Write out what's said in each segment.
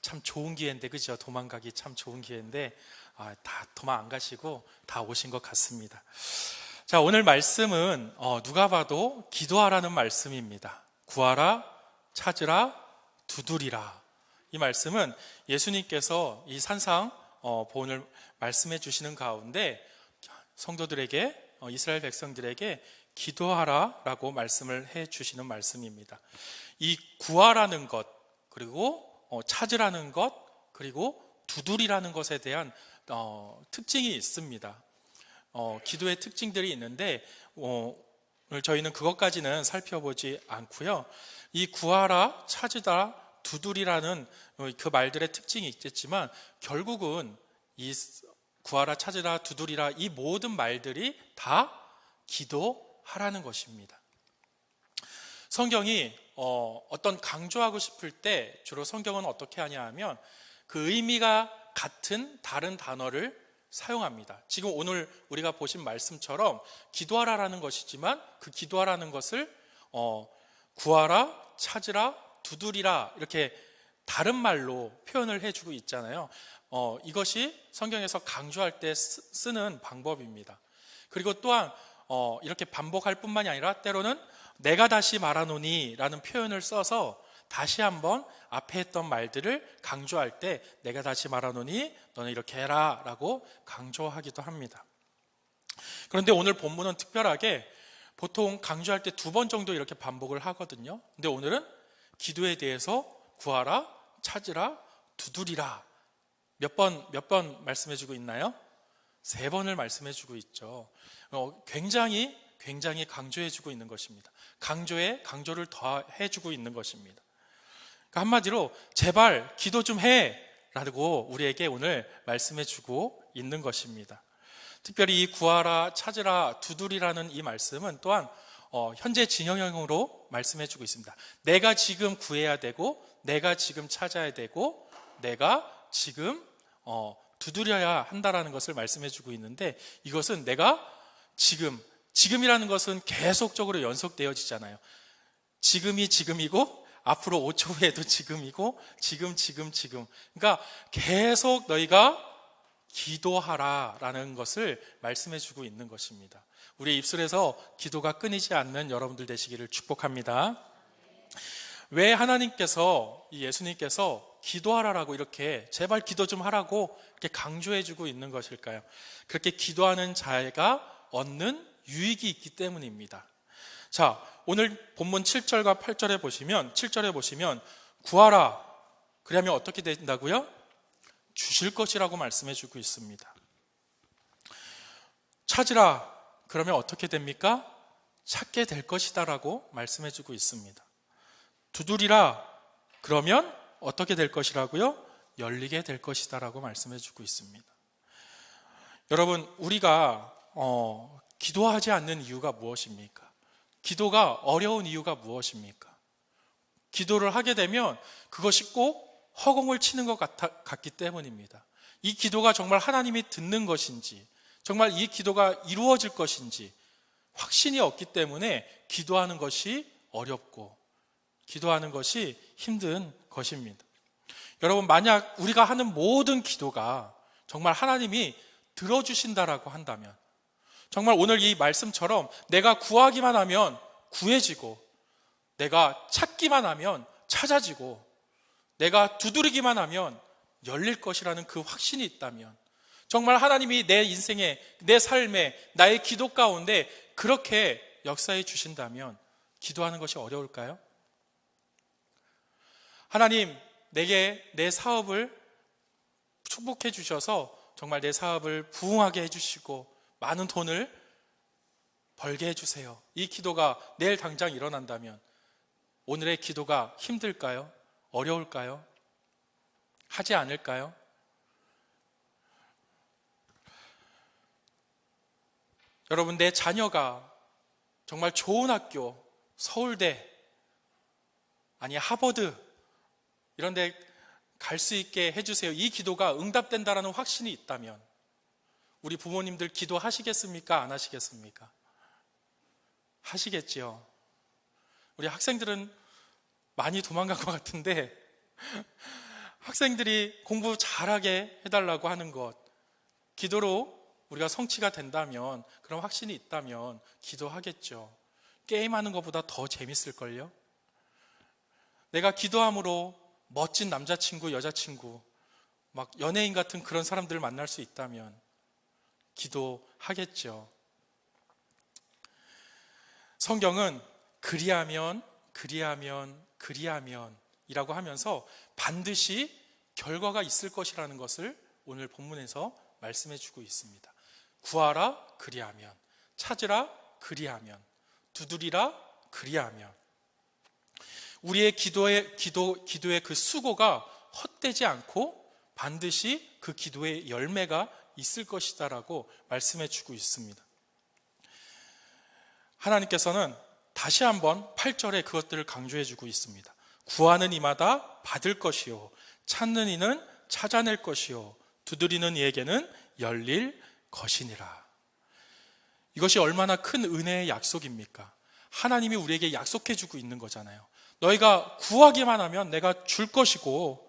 참 좋은 기회인데, 그죠? 도망가기 참 좋은 기회인데, 다 도망 안 가시고 다 오신 것 같습니다. 자, 오늘 말씀은 누가 봐도 기도하라는 말씀입니다. 구하라, 찾으라, 두드리라. 이 말씀은 예수님께서 이 산상 보온을 말씀해 주시는 가운데 성도들에게, 이스라엘 백성들에게 기도하라라고 말씀을 해 주시는 말씀입니다. 이 구하라는 것, 그리고 찾으라는 것, 그리고 두드리라는 것에 대한 특징이 있습니다. 기도의 특징들이 있는데 오늘 저희는 그것까지는 살펴보지 않고요. 이 구하라, 찾으라, 두드리라는 그 말들의 특징이 있겠지만 결국은 이 구하라, 찾으라, 두드리라 이 모든 말들이 다 기도하라는 것입니다. 성경이 어떤 강조하고 싶을 때 주로 성경은 어떻게 하냐 하면 그 의미가 같은 다른 단어를 사용합니다. 지금 오늘 우리가 보신 말씀처럼 기도하라라는 것이지만 그 기도하라는 것을 구하라, 찾으라, 두드리라 이렇게 다른 말로 표현을 해주고 있잖아요. 이것이 성경에서 강조할 때 쓰는 방법입니다. 그리고 또한 이렇게 반복할 뿐만이 아니라 때로는 내가 다시 말하노니 라는 표현을 써서 다시 한번 앞에 했던 말들을 강조할 때 내가 다시 말하노니 너는 이렇게 해라 라고 강조하기도 합니다. 그런데 오늘 본문은 특별하게 보통 강조할 때 2번 정도 이렇게 반복을 하거든요. 근데 오늘은 기도에 대해서 구하라, 찾으라, 두드리라 몇 번 말씀해주고 있나요? 3번을 말씀해주고 있죠. 굉장히 강조해주고 있는 것입니다. 강조에 강조를 더해주고 있는 것입니다. 그러니까 한마디로 제발 기도 좀 해 라고 우리에게 오늘 말씀해주고 있는 것입니다. 특별히 이 구하라, 찾으라, 두드리라는 이 말씀은 또한 현재 진행형으로 말씀해주고 있습니다. 내가 지금 구해야 되고 내가 지금 찾아야 되고 내가 지금 두드려야 한다라는 것을 말씀해주고 있는데 이것은 내가 지금이라는 것은 계속적으로 연속되어지잖아요. 지금이 지금이고 앞으로 5초 후에도 지금이고 지금. 그러니까 계속 너희가 기도하라라는 것을 말씀해주고 있는 것입니다. 우리의 입술에서 기도가 끊이지 않는 여러분들 되시기를 축복합니다. 왜 하나님께서, 예수님께서 기도하라라고 이렇게 제발 기도 좀 하라고 이렇게 강조해주고 있는 것일까요? 그렇게 기도하는 자가 얻는 유익이 있기 때문입니다. 자, 오늘 본문 7절과 8절에 보시면 7절에 보시면 구하라 그러면 어떻게 된다고요? 주실 것이라고 말씀해주고 있습니다. 찾으라 그러면 어떻게 됩니까? 찾게 될 것이다 라고 말씀해주고 있습니다. 두드리라 그러면 어떻게 될 것이라고요? 열리게 될 것이다 라고 말씀해주고 있습니다. 여러분, 우리가 기도하지 않는 이유가 무엇입니까? 기도가 어려운 이유가 무엇입니까? 기도를 하게 되면 그것이 꼭 허공을 치는 것 같기 때문입니다. 이 기도가 정말 하나님이 듣는 것인지, 정말 이 기도가 이루어질 것인지 확신이 없기 때문에 기도하는 것이 어렵고 기도하는 것이 힘든 것입니다. 여러분, 만약 우리가 하는 모든 기도가 정말 하나님이 들어주신다라고 한다면, 정말 오늘 이 말씀처럼 내가 구하기만 하면 구해지고 내가 찾기만 하면 찾아지고 내가 두드리기만 하면 열릴 것이라는 그 확신이 있다면, 정말 하나님이 내 인생에, 내 삶에, 나의 기도 가운데 그렇게 역사해 주신다면 기도하는 것이 어려울까요? 하나님, 내게 내 사업을 축복해 주셔서 정말 내 사업을 부흥하게 해주시고 많은 돈을 벌게 해주세요. 이 기도가 내일 당장 일어난다면 오늘의 기도가 힘들까요? 어려울까요? 하지 않을까요? 여러분, 내 자녀가 정말 좋은 학교, 서울대, 아니 하버드 이런 데 갈 수 있게 해주세요. 이 기도가 응답된다라는 확신이 있다면 우리 부모님들 기도하시겠습니까? 안 하시겠습니까? 하시겠지요. 우리 학생들은 많이 도망간 것 같은데 학생들이 공부 잘하게 해달라고 하는 것, 기도로 우리가 성취가 된다면, 그런 확신이 있다면 기도하겠죠. 게임하는 것보다 더 재밌을걸요? 내가 기도함으로 멋진 남자친구, 여자친구, 막 연예인 같은 그런 사람들을 만날 수 있다면 기도하겠죠. 성경은 그리하면 이라고 하면서 반드시 결과가 있을 것이라는 것을 오늘 본문에서 말씀해 주고 있습니다. 구하라 그리하면, 찾으라 그리하면, 두드리라 그리하면. 우리의 기도의 그 수고가 헛되지 않고 반드시 그 기도의 열매가 있을 것이다라고 말씀해 주고 있습니다. 하나님께서는 다시 한번 8절에 그것들을 강조해 주고 있습니다. 구하는 이마다 받을 것이요, 찾는 이는 찾아낼 것이요, 두드리는 이에게는 열릴 것이니라. 이것이 얼마나 큰 은혜의 약속입니까? 하나님이 우리에게 약속해 주고 있는 거잖아요. 너희가 구하기만 하면 내가 줄 것이고,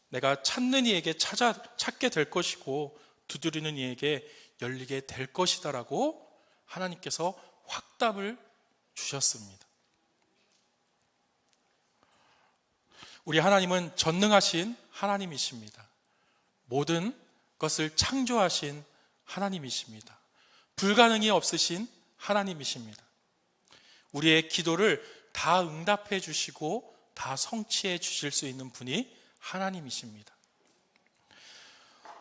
내가 찾는 이에게 찾게 될 것이고, 두드리는 이에게 열리게 될 것이다라고 하나님께서 확답을 주셨습니다. 우리 하나님은 전능하신 하나님이십니다. 모든 것을 창조하신 하나님이십니다. 불가능이 없으신 하나님이십니다. 우리의 기도를 다 응답해 주시고 다 성취해 주실 수 있는 분이 하나님이십니다.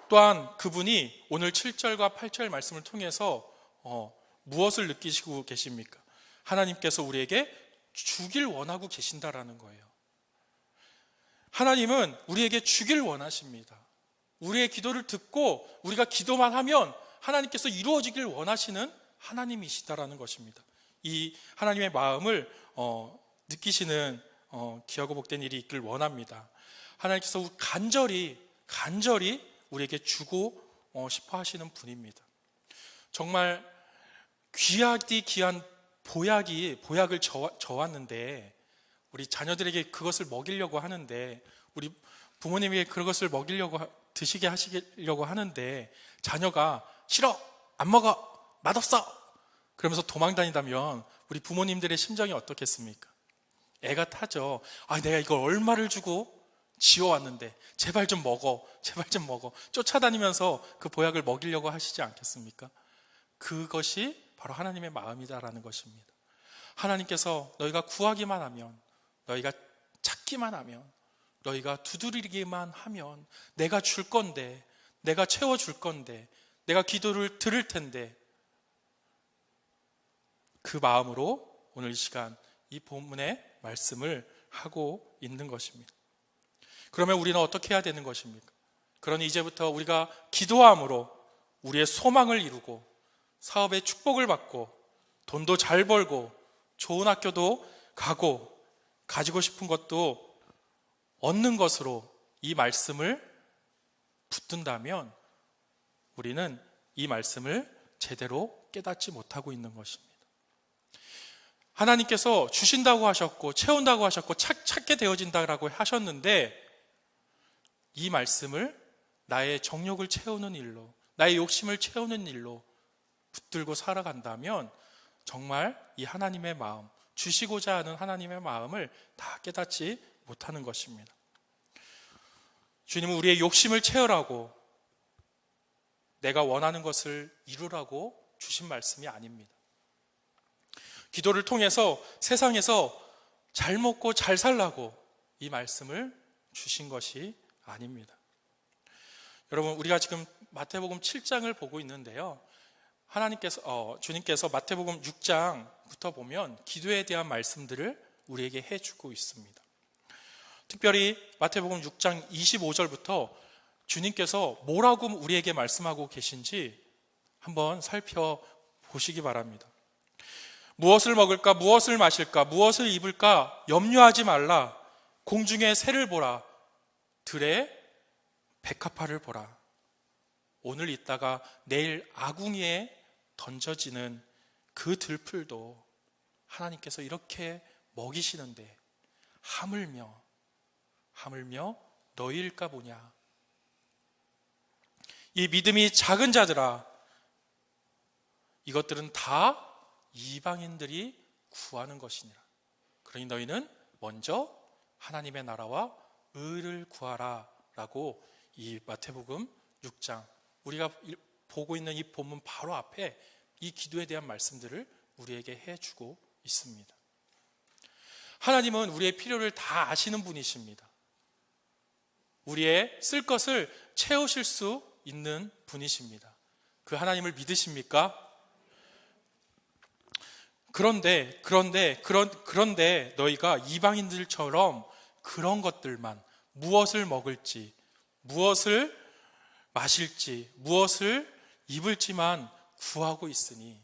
또한 그분이 오늘 7절과 8절 말씀을 통해서 무엇을 느끼시고 계십니까? 하나님께서 우리에게 주길 원하고 계신다라는 거예요. 하나님은 우리에게 주길 원하십니다. 우리의 기도를 듣고 우리가 기도만 하면 하나님께서 이루어지길 원하시는 하나님이시다라는 것입니다. 이 하나님의 마음을 느끼시는 귀하고 복된 일이 있길 원합니다. 하나님께서 간절히 우리에게 주고 싶어 하시는 분입니다. 정말 귀한 보약을 저왔는데 우리 자녀들에게 그것을 먹이려고 하는데, 우리 부모님에게 그것을 드시게 하시려고 하는데 자녀가 싫어, 안 먹어, 맛없어 그러면서 도망 다닌다면 우리 부모님들의 심정이 어떻겠습니까? 애가 타죠. 내가 이걸 얼마를 주고 지어왔는데 제발 좀 먹어 쫓아다니면서 그 보약을 먹이려고 하시지 않겠습니까? 그것이 바로 하나님의 마음이다라는 것입니다. 하나님께서 너희가 구하기만 하면, 너희가 찾기만 하면, 너희가 두드리기만 하면 내가 줄 건데, 내가 채워줄 건데, 내가 기도를 들을 텐데, 그 마음으로 오늘 이 시간 이 본문의 말씀을 하고 있는 것입니다. 그러면 우리는 어떻게 해야 되는 것입니까? 그러니 이제부터 우리가 기도함으로 우리의 소망을 이루고 사업의 축복을 받고 돈도 잘 벌고 좋은 학교도 가고 가지고 싶은 것도 얻는 것으로 이 말씀을 붙든다면 우리는 이 말씀을 제대로 깨닫지 못하고 있는 것입니다. 하나님께서 주신다고 하셨고 채운다고 하셨고 찾게 되어진다라고 하셨는데, 이 말씀을 나의 정욕을 채우는 일로, 나의 욕심을 채우는 일로 붙들고 살아간다면 정말 이 하나님의 마음, 주시고자 하는 하나님의 마음을 다 깨닫지 못하는 것입니다. 주님은 우리의 욕심을 채우라고, 내가 원하는 것을 이루라고 주신 말씀이 아닙니다. 기도를 통해서 세상에서 잘 먹고 잘 살라고 이 말씀을 주신 것이 아닙니다. 여러분, 우리가 지금 마태복음 7장을 보고 있는데요, 주님께서 마태복음 6장부터 보면 기도에 대한 말씀들을 우리에게 해주고 있습니다. 특별히 마태복음 6장 25절부터 주님께서 뭐라고 우리에게 말씀하고 계신지 한번 살펴보시기 바랍니다. 무엇을 먹을까, 무엇을 마실까, 무엇을 입을까 염려하지 말라. 공중의 새를 보라. 들의 백합화를 보라. 오늘 있다가 내일 아궁이에 던져지는 그 들풀도 하나님께서 이렇게 먹이시는데 하물며 너희일까 보냐. 이 믿음이 작은 자들아, 이것들은 다 이방인들이 구하는 것이니라. 그러니 너희는 먼저 하나님의 나라와 의를 구하라 라고 이 마태복음 6장, 우리가 보고 있는 이 본문 바로 앞에 이 기도에 대한 말씀들을 우리에게 해주고 있습니다. 하나님은 우리의 필요를 다 아시는 분이십니다. 우리의 쓸 것을 채우실 수 있는 분이십니다. 그 하나님을 믿으십니까? 그런데 너희가 이방인들처럼 그런 것들만, 무엇을 먹을지, 무엇을 마실지, 무엇을 입을지만 구하고 있으니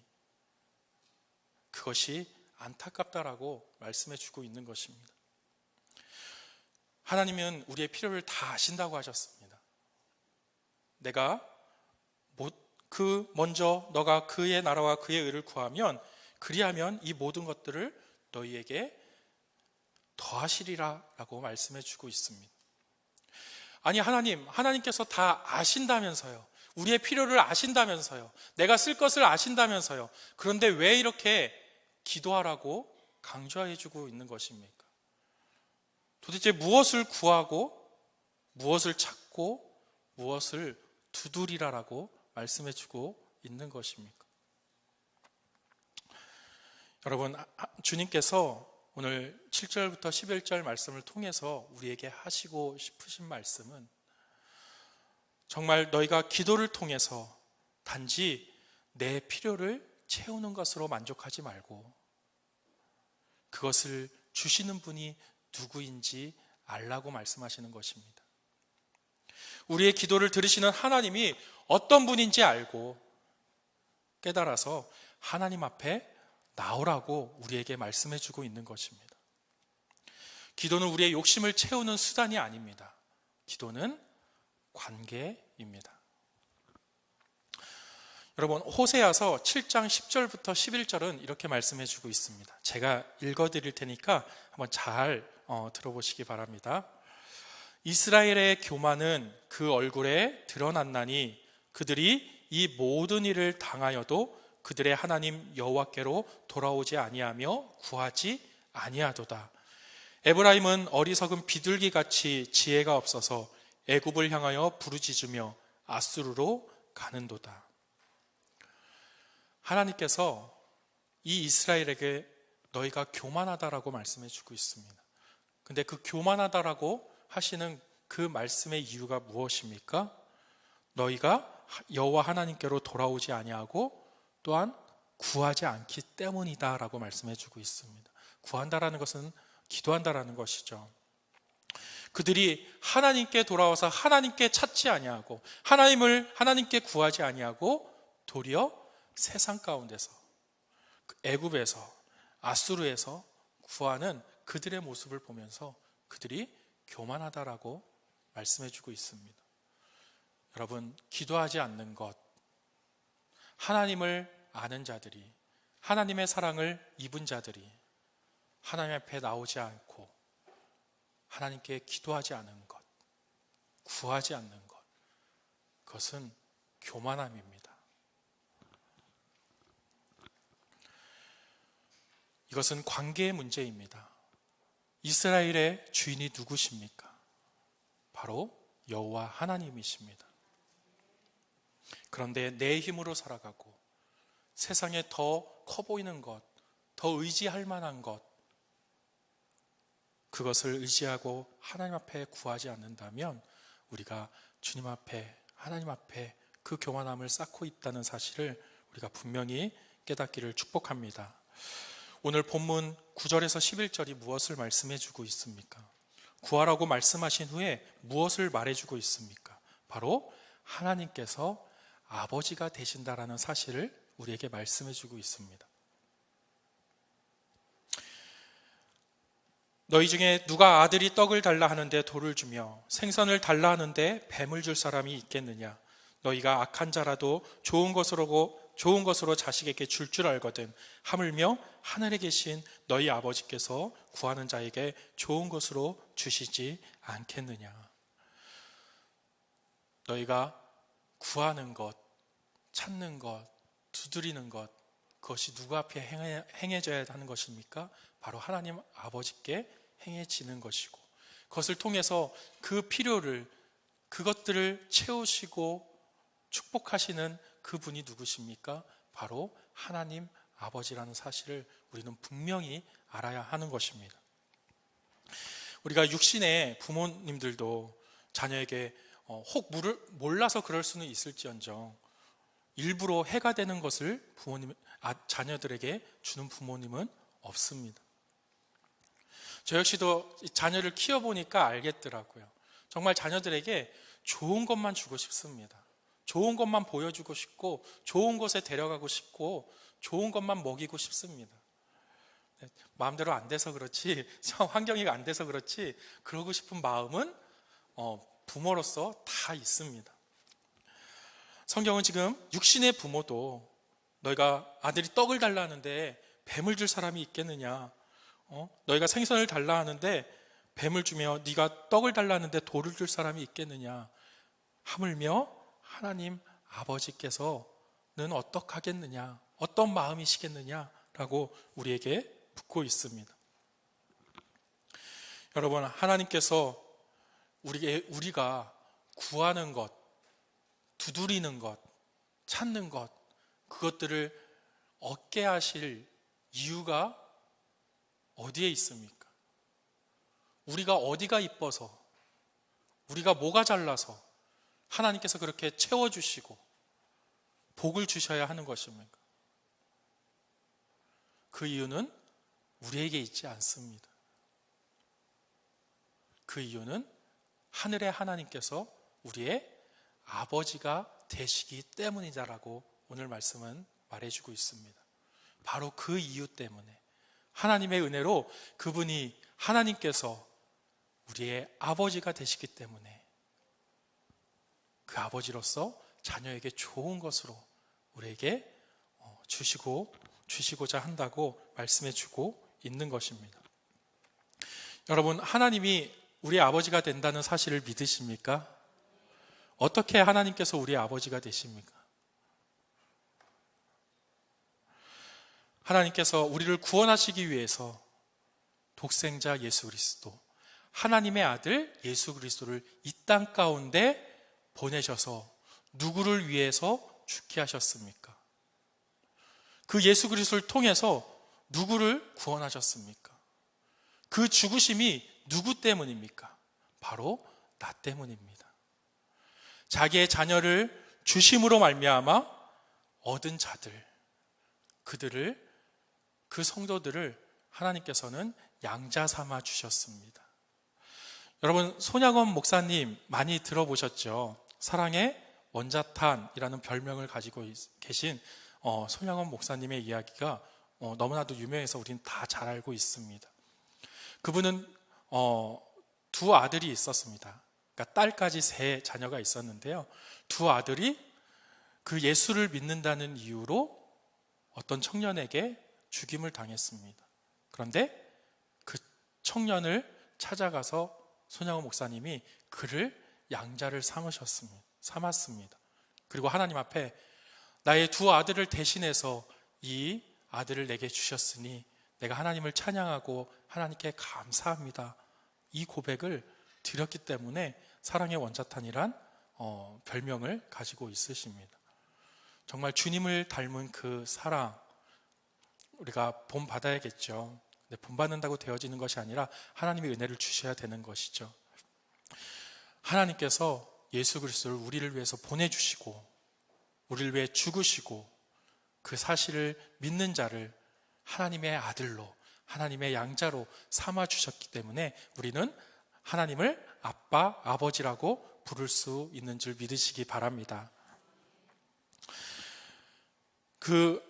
그것이 안타깝다라고 말씀해 주고 있는 것입니다. 하나님은 우리의 필요를 다 아신다고 하셨습니다. 먼저 너가 그의 나라와 그의 의를 구하면, 그리하면 이 모든 것들을 너희에게 더하시리라 라고 말씀해 주고 있습니다. 아니, 하나님께서 다 아신다면서요. 우리의 필요를 아신다면서요. 내가 쓸 것을 아신다면서요. 그런데 왜 이렇게 기도하라고 강조해 주고 있는 것입니까? 도대체 무엇을 구하고, 무엇을 찾고, 무엇을 두드리라라고 말씀해 주고 있는 것입니까? 여러분, 주님께서 오늘 7절부터 11절 말씀을 통해서 우리에게 하시고 싶으신 말씀은, 정말 너희가 기도를 통해서 단지 내 필요를 채우는 것으로 만족하지 말고 그것을 주시는 분이 누구인지 알라고 말씀하시는 것입니다. 우리의 기도를 들으시는 하나님이 어떤 분인지 알고 깨달아서 하나님 앞에 나오라고 우리에게 말씀해 주고 있는 것입니다. 기도는 우리의 욕심을 채우는 수단이 아닙니다. 기도는 관계입니다. 여러분, 호세아서 7장 10절부터 11절은 이렇게 말씀해 주고 있습니다. 제가 읽어드릴 테니까 한번 잘 들어보시기 바랍니다. 이스라엘의 교만은 그 얼굴에 드러났나니 그들이 이 모든 일을 당하여도 그들의 하나님 여호와께로 돌아오지 아니하며 구하지 아니하도다. 에브라임은 어리석은 비둘기같이 지혜가 없어서 애굽을 향하여 부르짖으며 아수르로 가는도다. 하나님께서 이 이스라엘에게 너희가 교만하다라고 말씀해 주고 있습니다. 근데 그 교만하다라고 하시는 그 말씀의 이유가 무엇입니까? 너희가 여호와 하나님께로 돌아오지 아니하고 또한 구하지 않기 때문이다라고 말씀해 주고 있습니다. 구한다라는 것은 기도한다라는 것이죠. 그들이 하나님께 돌아와서 하나님께 찾지 아니하고 하나님께 구하지 아니하고 도리어 세상 가운데서, 애굽에서, 아수르에서 구하는 그들의 모습을 보면서 그들이 교만하다라고 말씀해 주고 있습니다. 여러분, 기도하지 않는 것, 하나님을 아는 자들이, 하나님의 사랑을 입은 자들이 하나님 앞에 나오지 않고 하나님께 기도하지 않은 것, 구하지 않는 것, 그것은 교만함입니다. 이것은 관계의 문제입니다. 이스라엘의 주인이 누구십니까? 바로 여호와 하나님이십니다. 그런데 내 힘으로 살아가고 세상에 더 커 보이는 것, 더 의지할 만한 것, 그것을 의지하고 하나님 앞에 구하지 않는다면 우리가 주님 앞에, 하나님 앞에 그 교만함을 쌓고 있다는 사실을 우리가 분명히 깨닫기를 축복합니다. 오늘 본문 9절에서 11절이 무엇을 말씀해 주고 있습니까? 구하라고 말씀하신 후에 무엇을 말해주고 있습니까? 바로 하나님께서 아버지가 되신다라는 사실을 우리에게 말씀해 주고 있습니다. 너희 중에 누가 아들이 떡을 달라 하는데 돌을 주며 생선을 달라 하는데 뱀을 줄 사람이 있겠느냐? 너희가 악한 자라도 좋은 것으로 자식에게 줄 알거든 하물며 하늘에 계신 너희 아버지께서 구하는 자에게 좋은 것으로 주시지 않겠느냐? 너희가 구하는 것, 찾는 것, 두드리는 것, 그것이 누구 앞에 행해져야 하는 것입니까? 바로 하나님 아버지께 행해지는 것이고, 그것을 통해서 그 필요를, 그것들을 채우시고 축복하시는 그분이 누구십니까? 바로 하나님 아버지라는 사실을 우리는 분명히 알아야 하는 것입니다. 우리가 육신의 부모님들도 자녀에게 혹 몰라서 그럴 수는 있을지언정 일부러 해가 되는 것을 자녀들에게 주는 부모님은 없습니다. 저 역시도 자녀를 키워보니까 알겠더라고요. 정말 자녀들에게 좋은 것만 주고 싶습니다. 좋은 것만 보여주고 싶고, 좋은 곳에 데려가고 싶고, 좋은 것만 먹이고 싶습니다. 마음대로 안 돼서 그렇지, 환경이 안 돼서 그렇지, 그러고 싶은 마음은 부모로서 다 있습니다. 성경은 지금 육신의 부모도 너희가 아들이 떡을 달라 하는데 뱀을 줄 사람이 있겠느냐, 너희가 생선을 달라 하는데 뱀을 주며 네가 떡을 달라 하는데 돌을 줄 사람이 있겠느냐, 하물며 하나님 아버지께서는 어떡하겠느냐, 어떤 마음이시겠느냐라고 우리에게 묻고 있습니다. 여러분, 하나님께서 우리가 구하는 것, 두드리는 것, 찾는 것, 그것들을 얻게 하실 이유가 어디에 있습니까? 우리가 어디가 이뻐서, 우리가 뭐가 잘나서 하나님께서 그렇게 채워주시고 복을 주셔야 하는 것입니까? 그 이유는 우리에게 있지 않습니다. 그 이유는 하늘의 하나님께서 우리의 아버지가 되시기 때문이다라고 오늘 말씀은 말해주고 있습니다. 바로 그 이유 때문에, 하나님의 은혜로 그분이, 하나님께서 우리의 아버지가 되시기 때문에 그 아버지로서 자녀에게 좋은 것으로 우리에게 주시고자 한다고 말씀해 주고 있는 것입니다. 여러분, 하나님이 우리 아버지가 된다는 사실을 믿으십니까? 어떻게 하나님께서 우리 아버지가 되십니까? 하나님께서 우리를 구원하시기 위해서 독생자 예수 그리스도, 하나님의 아들 예수 그리스도를 이 땅 가운데 보내셔서 누구를 위해서 죽게 하셨습니까? 그 예수 그리스도를 통해서 누구를 구원하셨습니까? 그 죽으심이 누구 때문입니까? 바로 나 때문입니다. 자기의 자녀를 주심으로 말미암아 얻은 자들, 그 성도들을 하나님께서는 양자 삼아 주셨습니다. 여러분, 손양원 목사님 많이 들어보셨죠? 사랑의 원자탄이라는 별명을 가지고 계신 손양원 목사님의 이야기가 너무나도 유명해서 우리는 다 잘 알고 있습니다. 그분은 두 아들이 있었습니다. 그러니까 딸까지 3 자녀가 있었는데요. 두 아들이 그 예수를 믿는다는 이유로 어떤 청년에게 죽임을 당했습니다. 그런데 그 청년을 찾아가서 손양원 목사님이 그를 양자를 삼았습니다. 그리고 하나님 앞에 나의 두 아들을 대신해서 이 아들을 내게 주셨으니 내가 하나님을 찬양하고 하나님께 감사합니다, 이 고백을 드렸기 때문에 사랑의 원자탄이란 별명을 가지고 있으십니다. 정말 주님을 닮은 그 사랑, 우리가 본받아야겠죠. 근데 본받는다고 되어지는 것이 아니라 하나님의 은혜를 주셔야 되는 것이죠. 하나님께서 예수 그리스도를 우리를 위해서 보내주시고 우리를 위해 죽으시고 그 사실을 믿는 자를 하나님의 아들로, 하나님의 양자로 삼아주셨기 때문에 우리는 하나님을 아빠, 아버지라고 부를 수 있는 줄 믿으시기 바랍니다. 그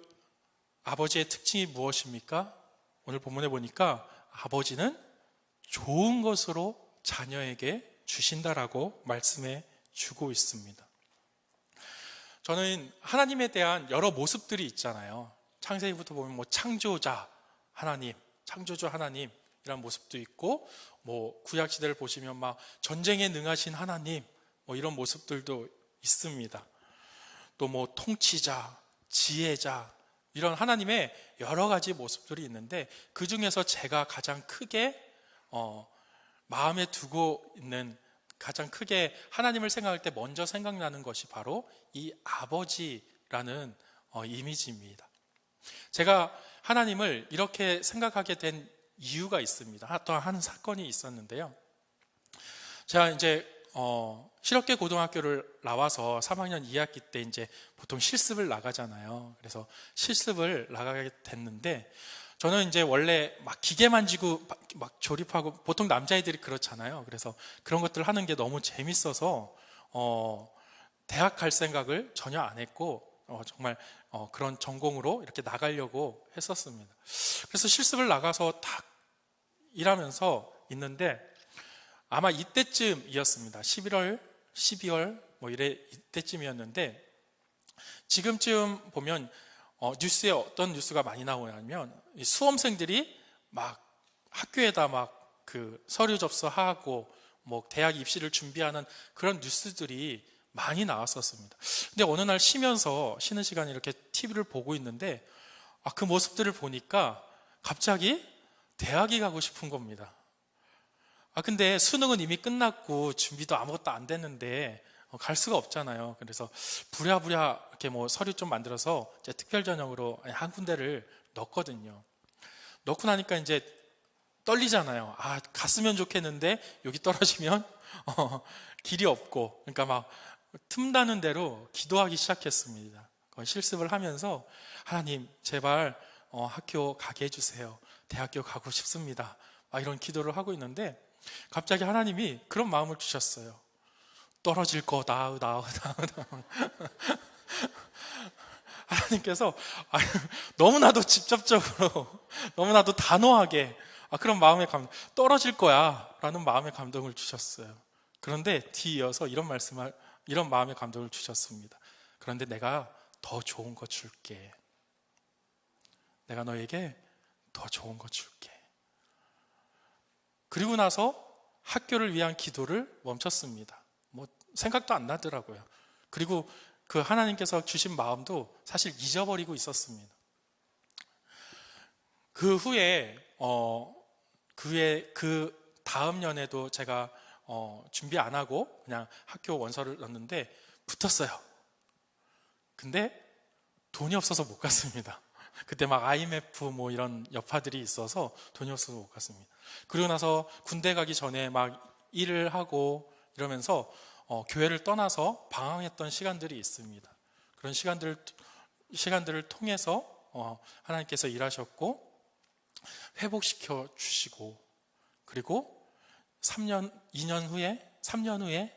아버지의 특징이 무엇입니까? 오늘 본문에 보니까 아버지는 좋은 것으로 자녀에게 주신다라고 말씀해 주고 있습니다. 저는 하나님에 대한 여러 모습들이 있잖아요. 창세기부터 보면 창조자 하나님, 창조주 하나님이란 모습도 있고, 구약 시대를 보시면 전쟁에 능하신 하나님, 뭐 이런 모습들도 있습니다. 또 뭐 통치자, 지혜자, 이런 하나님의 여러 가지 모습들이 있는데, 그 중에서 제가 가장 크게 마음에 두고 있는, 가장 크게 하나님을 생각할 때 먼저 생각나는 것이 바로 이 아버지라는 이미지입니다. 제가 하나님을 이렇게 생각하게 된 이유가 있습니다. 또 한 사건이 있었는데요. 제가 이제 실업계 고등학교를 나와서 3학년 2학기 때 이제 보통 실습을 나가잖아요. 그래서 실습을 나가게 됐는데, 저는 이제 원래 막 기계 만지고 막 조립하고, 보통 남자애들이 그렇잖아요. 그래서 그런 것들 하는 게 너무 재밌어서 대학 갈 생각을 전혀 안 했고, 정말 그런 전공으로 이렇게 나가려고 했었습니다. 그래서 실습을 나가서 딱 일하면서 있는데, 아마 이때쯤이었습니다. 11월, 12월 뭐 이때쯤이었는데, 지금쯤 보면 뉴스에 어떤 뉴스가 많이 나오냐면, 이 수험생들이 막 학교에다 막 그 서류 접수하고 뭐 대학 입시를 준비하는 그런 뉴스들이 많이 나왔었습니다. 근데 어느 날 쉬는 시간에 이렇게 TV를 보고 있는데, 그 모습들을 보니까 갑자기 대학에 가고 싶은 겁니다. 근데 수능은 이미 끝났고 준비도 아무것도 안 됐는데 갈 수가 없잖아요. 그래서 부랴부랴 이렇게 뭐 서류 좀 만들어서 이제 특별 전형으로 한 군데를 넣었거든요. 넣고 나니까 이제 떨리잖아요. 갔으면 좋겠는데 여기 떨어지면 길이 없고, 그러니까 막 틈나는 대로 기도하기 시작했습니다. 실습을 하면서 하나님 제발 학교 가게 해주세요. 대학교 가고 싶습니다. 막 이런 기도를 하고 있는데, 갑자기 하나님이 그런 마음을 주셨어요. 떨어질 거다. 하나님께서 너무나도 직접적으로, 너무나도 단호하게 그런 마음의 떨어질 거야 라는 마음의 감동을 주셨어요. 그런데 뒤이어서 이런 마음의 감동을 주셨습니다. 그런데 내가 더 좋은 거 줄게. 내가 너에게 더 좋은 거 줄게. 그리고 나서 학교를 위한 기도를 멈췄습니다. 뭐 생각도 안 나더라고요. 그리고 그 하나님께서 주신 마음도 사실 잊어버리고 있었습니다. 그 후에 그 다음 년에도 제가 준비 안 하고 그냥 학교 원서를 넣었는데 붙었어요. 근데 돈이 없어서 못 갔습니다. 그때 막 IMF 뭐 이런 여파들이 있어서 돈이 없어서 못 갔습니다. 그리고 나서 군대 가기 전에 막 일을 하고 이러면서 교회를 떠나서 방황했던 시간들이 있습니다. 그런 시간들을 통해서 하나님께서 일하셨고 회복시켜 주시고, 그리고 3년 후에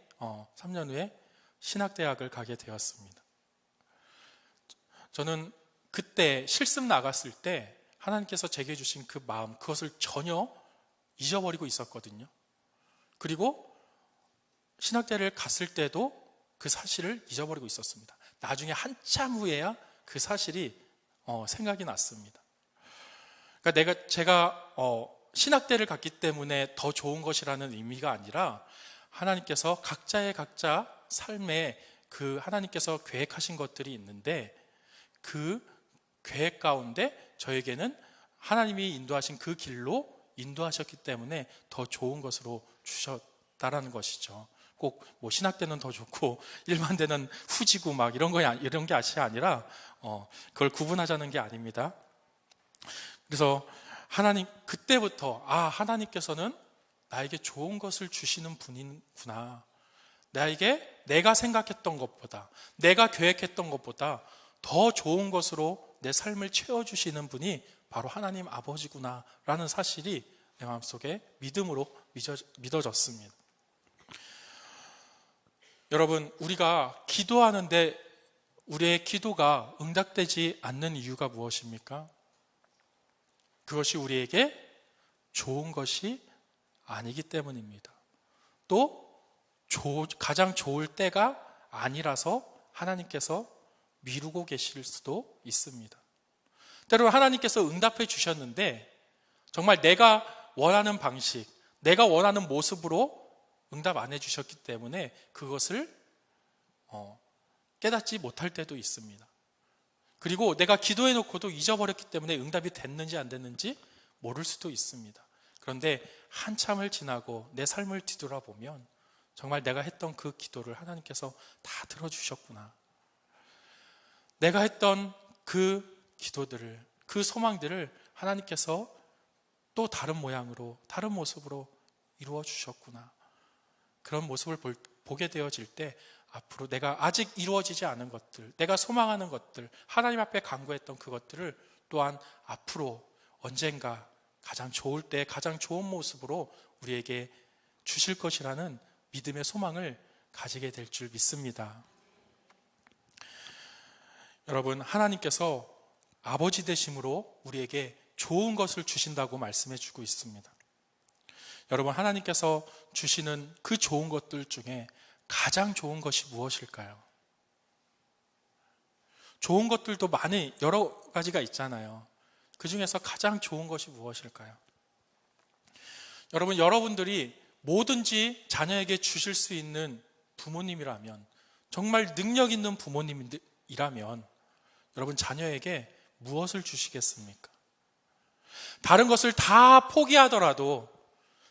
신학대학을 가게 되었습니다. 저는 그때 실습 나갔을 때 하나님께서 제게 주신 그 마음, 그것을 전혀 잊어버리고 있었거든요. 그리고 신학대를 갔을 때도 그 사실을 잊어버리고 있었습니다. 나중에 한참 후에야 그 사실이 생각이 났습니다. 그러니까 제가 신학대를 갔기 때문에 더 좋은 것이라는 의미가 아니라, 하나님께서 각자 삶에 그 하나님께서 계획하신 것들이 있는데, 그 계획 가운데 저에게는 하나님이 인도하신 그 길로 인도하셨기 때문에 더 좋은 것으로 주셨다라는 것이죠. 꼭 뭐 신학대는 더 좋고 일반대는 후지고 막 이런 게 아니라 그걸 구분하자는 게 아닙니다. 그래서 그때부터 하나님께서는 나에게 좋은 것을 주시는 분이구나. 내가 생각했던 것보다, 내가 계획했던 것보다 더 좋은 것으로 내 삶을 채워주시는 분이 바로 하나님 아버지구나 라는 사실이 내 마음속에 믿음으로 믿어졌습니다. 여러분, 우리가 기도하는데 우리의 기도가 응답되지 않는 이유가 무엇입니까? 그것이 우리에게 좋은 것이 아니기 때문입니다. 또 가장 좋을 때가 아니라서 하나님께서 미루고 계실 수도 있습니다. 때로는 하나님께서 응답해 주셨는데 정말 내가 원하는 방식, 내가 원하는 모습으로 응답 안 해주셨기 때문에 그것을 깨닫지 못할 때도 있습니다. 그리고 내가 기도해놓고도 잊어버렸기 때문에 응답이 됐는지 안 됐는지 모를 수도 있습니다. 그런데 한참을 지나고 내 삶을 뒤돌아보면 정말 내가 했던 그 기도를 하나님께서 다 들어주셨구나. 내가 했던 그 기도들을, 그 소망들을 하나님께서 또 다른 모양으로, 다른 모습으로 이루어 주셨구나. 그런 모습을 보게 되어질 때 앞으로 내가 아직 이루어지지 않은 것들, 내가 소망하는 것들, 하나님 앞에 간구했던 그것들을 또한 앞으로 언젠가 가장 좋을 때 가장 좋은 모습으로 우리에게 주실 것이라는 믿음의 소망을 가지게 될 줄 믿습니다. 여러분, 하나님께서 아버지 되심으로 우리에게 좋은 것을 주신다고 말씀해 주고 있습니다. 여러분, 하나님께서 주시는 그 좋은 것들 중에 가장 좋은 것이 무엇일까요? 좋은 것들도 많이 여러 가지가 있잖아요. 그 중에서 가장 좋은 것이 무엇일까요? 여러분, 여러분들이 뭐든지 자녀에게 주실 수 있는 부모님이라면, 정말 능력 있는 부모님이라면 여러분, 자녀에게 무엇을 주시겠습니까? 다른 것을 다 포기하더라도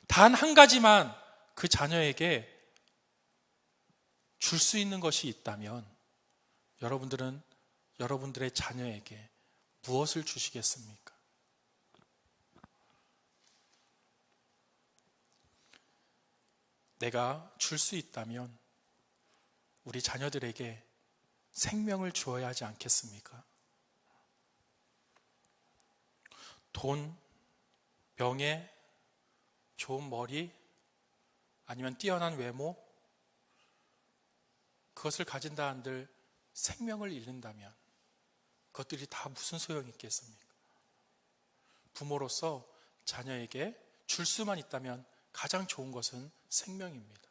단 한 가지만 그 자녀에게 줄 수 있는 것이 있다면 여러분들은 여러분들의 자녀에게 무엇을 주시겠습니까? 내가 줄 수 있다면 우리 자녀들에게 생명을 주어야 하지 않겠습니까? 돈, 명예, 좋은 머리, 아니면 뛰어난 외모, 그것을 가진다 한들 생명을 잃는다면 그것들이 다 무슨 소용이 있겠습니까? 부모로서 자녀에게 줄 수만 있다면 가장 좋은 것은 생명입니다.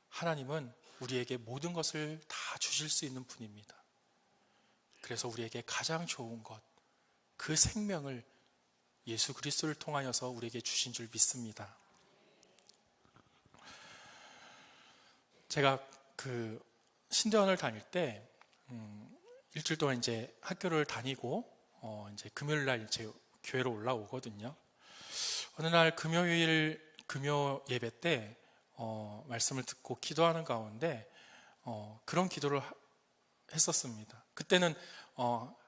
하나님은 우리에게 모든 것을 다 주실 수 있는 분입니다. 그래서 우리에게 가장 좋은 것, 그 생명을 예수 그리스도를 통하여서 우리에게 주신 줄 믿습니다. 제가 그 신대원을 다닐 때 일주일 동안 이제 학교를 다니고 이제 금요일 날 제 교회로 올라오거든요. 어느 날 금요 예배 때 말씀을 듣고 기도하는 가운데 그런 기도를 했었습니다. 그때는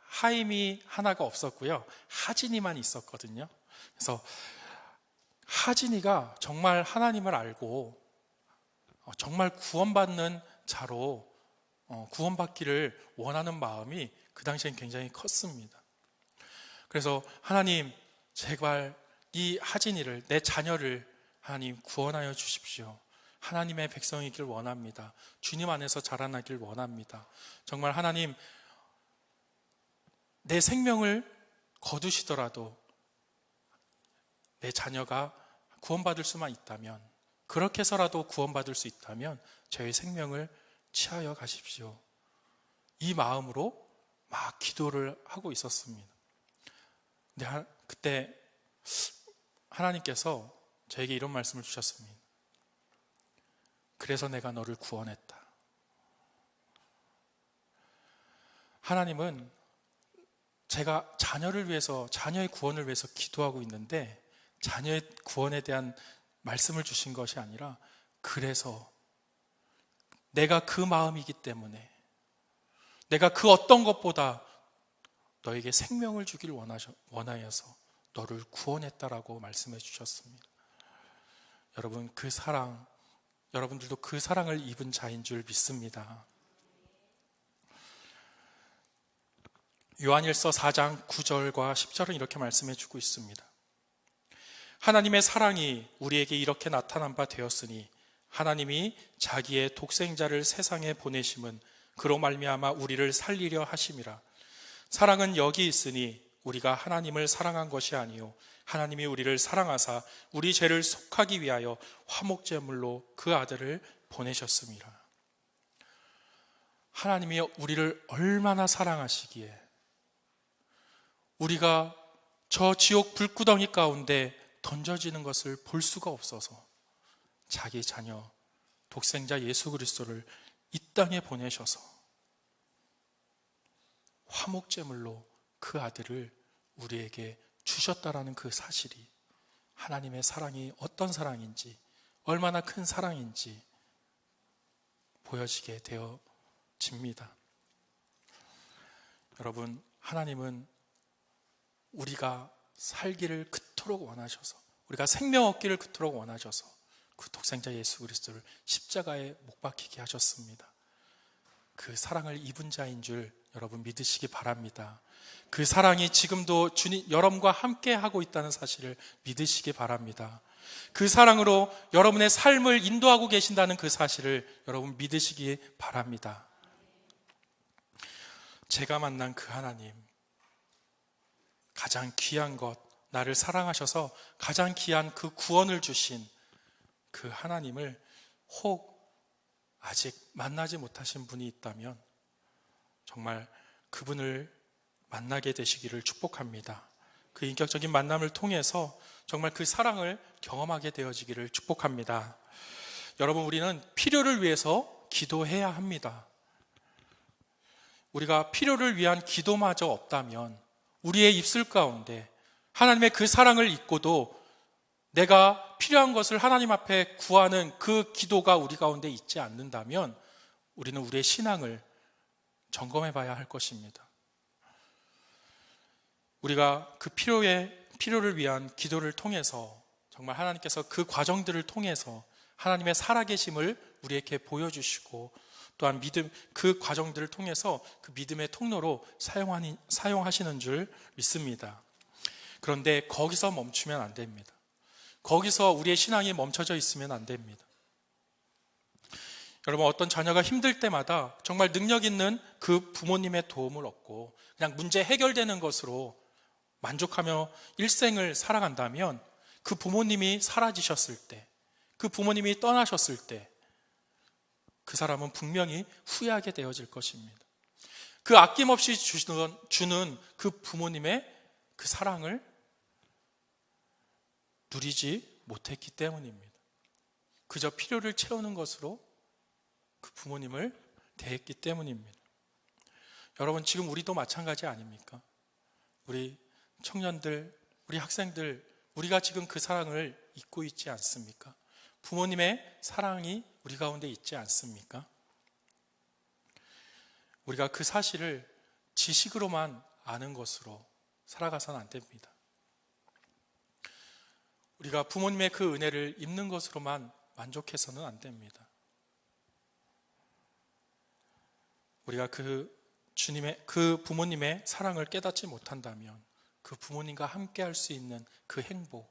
하임이 하나가 없었고요, 하진이만 있었거든요. 그래서 하진이가 정말 하나님을 알고 정말 구원받는 자로 구원받기를 원하는 마음이 그 당시엔 굉장히 컸습니다. 그래서 하나님, 제발 이 하진이를, 내 자녀를 하나님 구원하여 주십시오. 하나님의 백성이길 원합니다. 주님 안에서 자라나길 원합니다. 정말 하나님, 내 생명을 거두시더라도 내 자녀가 구원받을 수만 있다면, 그렇게 해서라도 구원받을 수 있다면 저의 생명을 취하여 가십시오. 이 마음으로 막 기도를 하고 있었습니다. 근데 그때 하나님께서 저에게 이런 말씀을 주셨습니다. 그래서 내가 너를 구원했다. 하나님은 제가 자녀를 위해서, 자녀의 구원을 위해서 기도하고 있는데 자녀의 구원에 대한 말씀을 주신 것이 아니라, 그래서 내가 그 마음이기 때문에, 내가 그 어떤 것보다 너에게 생명을 주길 원하여서 너를 구원했다라고 말씀해 주셨습니다. 여러분, 그 사랑, 여러분들도 그 사랑을 입은 자인 줄 믿습니다. 요한일서 4장 9절과 10절은 이렇게 말씀해 주고 있습니다. 하나님의 사랑이 우리에게 이렇게 나타난 바 되었으니 하나님이 자기의 독생자를 세상에 보내심은 그로 말미암아 우리를 살리려 하심이라. 사랑은 여기 있으니 우리가 하나님을 사랑한 것이 아니요 하나님이 우리를 사랑하사 우리 죄를 속하기 위하여 화목제물로 그 아들을 보내셨습니다. 하나님이 우리를 얼마나 사랑하시기에 우리가 저 지옥 불구덩이 가운데 던져지는 것을 볼 수가 없어서 자기 자녀 독생자 예수 그리스도를 이 땅에 보내셔서 화목제물로 그 아들을 우리에게 주셨다라는 그 사실이 하나님의 사랑이 어떤 사랑인지, 얼마나 큰 사랑인지 보여지게 되어집니다. 여러분, 하나님은 우리가 살기를 그토록 원하셔서, 우리가 생명 얻기를 그토록 원하셔서 그 독생자 예수 그리스도를 십자가에 못 박히게 하셨습니다. 그 사랑을 입은 자인 줄 여러분 믿으시기 바랍니다. 그 사랑이 지금도 주님 여러분과 함께 하고 있다는 사실을 믿으시기 바랍니다. 그 사랑으로 여러분의 삶을 인도하고 계신다는 그 사실을 여러분 믿으시기 바랍니다. 제가 만난 그 하나님, 가장 귀한 것, 나를 사랑하셔서 가장 귀한 그 구원을 주신 그 하나님을 혹 아직 만나지 못하신 분이 있다면 정말 그분을 만나게 되시기를 축복합니다. 그 인격적인 만남을 통해서 정말 그 사랑을 경험하게 되어지기를 축복합니다. 여러분, 우리는 필요를 위해서 기도해야 합니다. 우리가 필요를 위한 기도마저 없다면 우리의 입술 가운데 하나님의 그 사랑을 잊고도 내가 필요한 것을 하나님 앞에 구하는 그 기도가 우리 가운데 있지 않는다면 우리는 우리의 신앙을 점검해 봐야 할 것입니다. 우리가 그 필요를 위한 기도를 통해서 정말 하나님께서 그 과정들을 통해서 하나님의 살아계심을 우리에게 보여주시고 또한 그 과정들을 통해서 그 믿음의 통로로 사용하시는 줄 믿습니다. 그런데 거기서 멈추면 안 됩니다. 거기서 우리의 신앙이 멈춰져 있으면 안 됩니다. 여러분, 어떤 자녀가 힘들 때마다 정말 능력 있는 그 부모님의 도움을 얻고 그냥 문제 해결되는 것으로 만족하며 일생을 살아간다면 그 부모님이 사라지셨을 때, 그 부모님이 떠나셨을 때 그 사람은 분명히 후회하게 되어질 것입니다. 그 아낌없이 주는 그 부모님의 그 사랑을 누리지 못했기 때문입니다. 그저 필요를 채우는 것으로 그 부모님을 대했기 때문입니다. 여러분, 지금 우리도 마찬가지 아닙니까? 우리 청년들, 우리 학생들, 우리가 지금 그 사랑을 잊고 있지 않습니까? 부모님의 사랑이 우리 가운데 있지 않습니까? 우리가 그 사실을 지식으로만 아는 것으로 살아가서는 안 됩니다. 우리가 부모님의 그 은혜를 입는 것으로만 만족해서는 안 됩니다. 우리가 그 부모님의 사랑을 깨닫지 못한다면 그 부모님과 함께 할 수 있는 그 행복,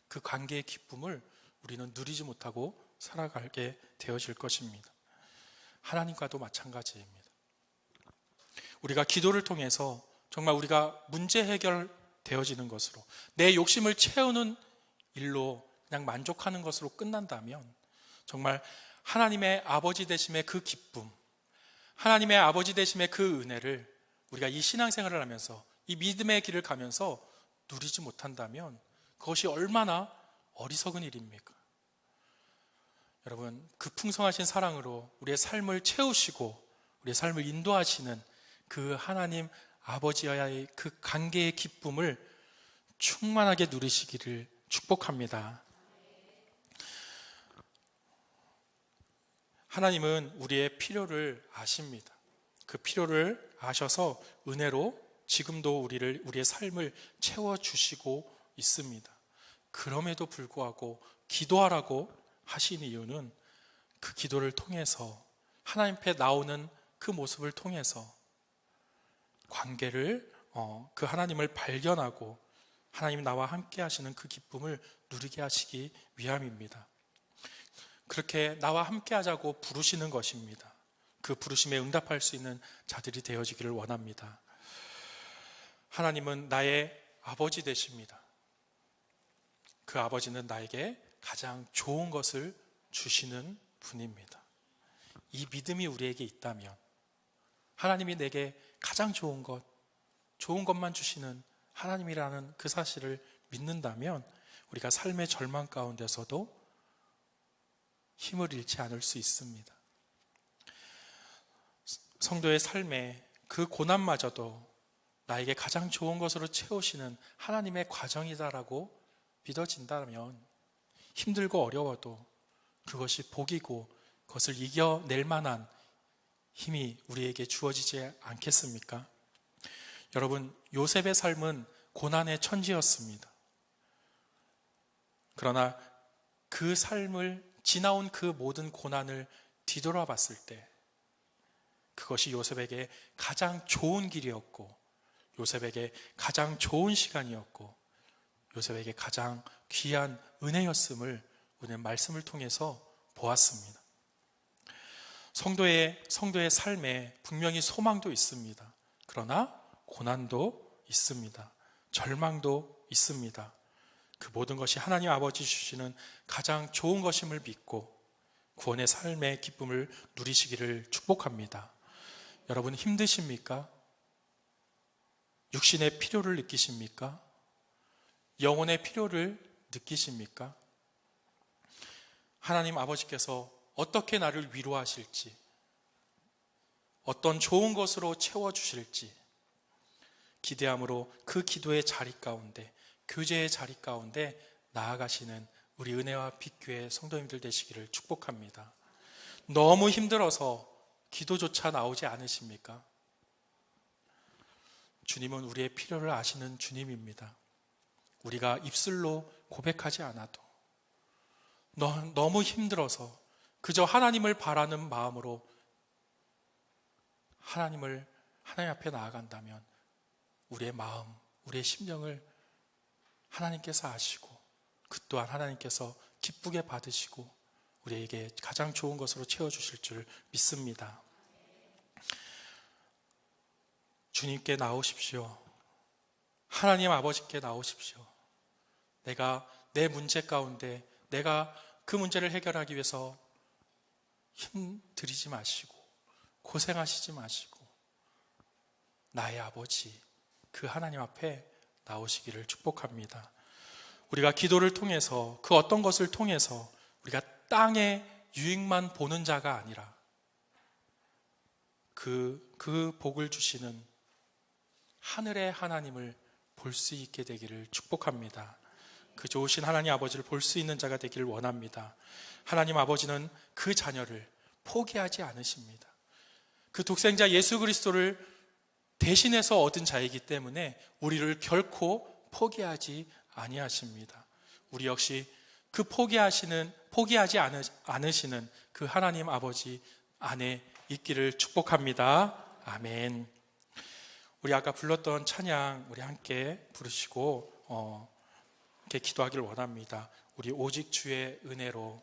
그 관계의 기쁨을 우리는 누리지 못하고 살아가게 되어질 것입니다. 하나님과도 마찬가지입니다. 우리가 기도를 통해서 정말 우리가 문제 해결되어지는 것으로 내 욕심을 채우는 일로 그냥 만족하는 것으로 끝난다면 정말 하나님의 아버지 되심의 그 기쁨, 하나님의 아버지 되심의 그 은혜를 우리가 이 신앙생활을 하면서 이 믿음의 길을 가면서 누리지 못한다면 그것이 얼마나 어리석은 일입니까? 여러분, 그 풍성하신 사랑으로 우리의 삶을 채우시고 우리의 삶을 인도하시는 그 하나님 아버지와의 그 관계의 기쁨을 충만하게 누리시기를 축복합니다. 하나님은 우리의 필요를 아십니다. 그 필요를 아셔서 은혜로 지금도 우리의 삶을 채워주시고 있습니다. 그럼에도 불구하고 기도하라고 하신 이유는 그 기도를 통해서 하나님 앞에 나오는 그 모습을 통해서 관계를 그 하나님을 발견하고 하나님 나와 함께 하시는 그 기쁨을 누리게 하시기 위함입니다. 그렇게 나와 함께 하자고 부르시는 것입니다. 그 부르심에 응답할 수 있는 자들이 되어지기를 원합니다. 하나님은 나의 아버지 되십니다. 그 아버지는 나에게 가장 좋은 것을 주시는 분입니다. 이 믿음이 우리에게 있다면 하나님이 내게 가장 좋은 것만 주시는 하나님이라는 그 사실을 믿는다면 우리가 삶의 절망 가운데서도 힘을 잃지 않을 수 있습니다. 성도의 삶에 그 고난마저도 나에게 가장 좋은 것으로 채우시는 하나님의 과정이다라고 믿어진다면 힘들고 어려워도 그것이 복이고 그것을 이겨낼 만한 힘이 우리에게 주어지지 않겠습니까? 여러분, 요셉의 삶은 고난의 천지였습니다. 그러나 그 삶을 지나온 그 모든 고난을 뒤돌아봤을 때 그것이 요셉에게 가장 좋은 길이었고 요셉에게 가장 좋은 시간이었고 요셉에게 가장 귀한 은혜였음을 오늘 말씀을 통해서 보았습니다. 성도의 삶에 분명히 소망도 있습니다. 그러나 고난도 있습니다. 절망도 있습니다. 그 모든 것이 하나님 아버지 주시는 가장 좋은 것임을 믿고 구원의 삶의 기쁨을 누리시기를 축복합니다. 여러분 힘드십니까? 육신의 필요를 느끼십니까? 영혼의 필요를 느끼십니까? 하나님 아버지께서 어떻게 나를 위로하실지, 어떤 좋은 것으로 채워주실지 기대함으로 그 기도의 자리 가운데, 교제의 자리 가운데 나아가시는 우리 은혜와 빛교회 성도님들 되시기를 축복합니다. 너무 힘들어서 기도조차 나오지 않으십니까? 주님은 우리의 필요를 아시는 주님입니다. 우리가 입술로 고백하지 않아도 너무 힘들어서 그저 하나님을 바라는 마음으로 하나님 앞에 나아간다면 우리의 마음, 우리의 심령을 하나님께서 아시고 그 또한 하나님께서 기쁘게 받으시고 우리에게 가장 좋은 것으로 채워주실 줄 믿습니다. 주님께 나오십시오. 하나님 아버지께 나오십시오. 내가 내 문제 가운데 내가 그 문제를 해결하기 위해서 힘들이지 마시고 고생하시지 마시고 나의 아버지 그 하나님 앞에 나오시기를 축복합니다. 우리가 기도를 통해서 그 어떤 것을 통해서 우리가 땅의 유익만 보는 자가 아니라 그 복을 주시는 하늘의 하나님을 볼 수 있게 되기를 축복합니다. 그 좋으신 하나님 아버지를 볼 수 있는 자가 되기를 원합니다. 하나님 아버지는 그 자녀를 포기하지 않으십니다. 그 독생자 예수 그리스도를 대신해서 얻은 자이기 때문에 우리를 결코 포기하지 아니하십니다. 우리 역시 그 포기하지 않으시는 그 하나님 아버지 안에 있기를 축복합니다. 아멘. 우리 아까 불렀던 찬양 우리 함께 부르시고 이렇게 기도하기를 원합니다. 우리 오직 주의 은혜로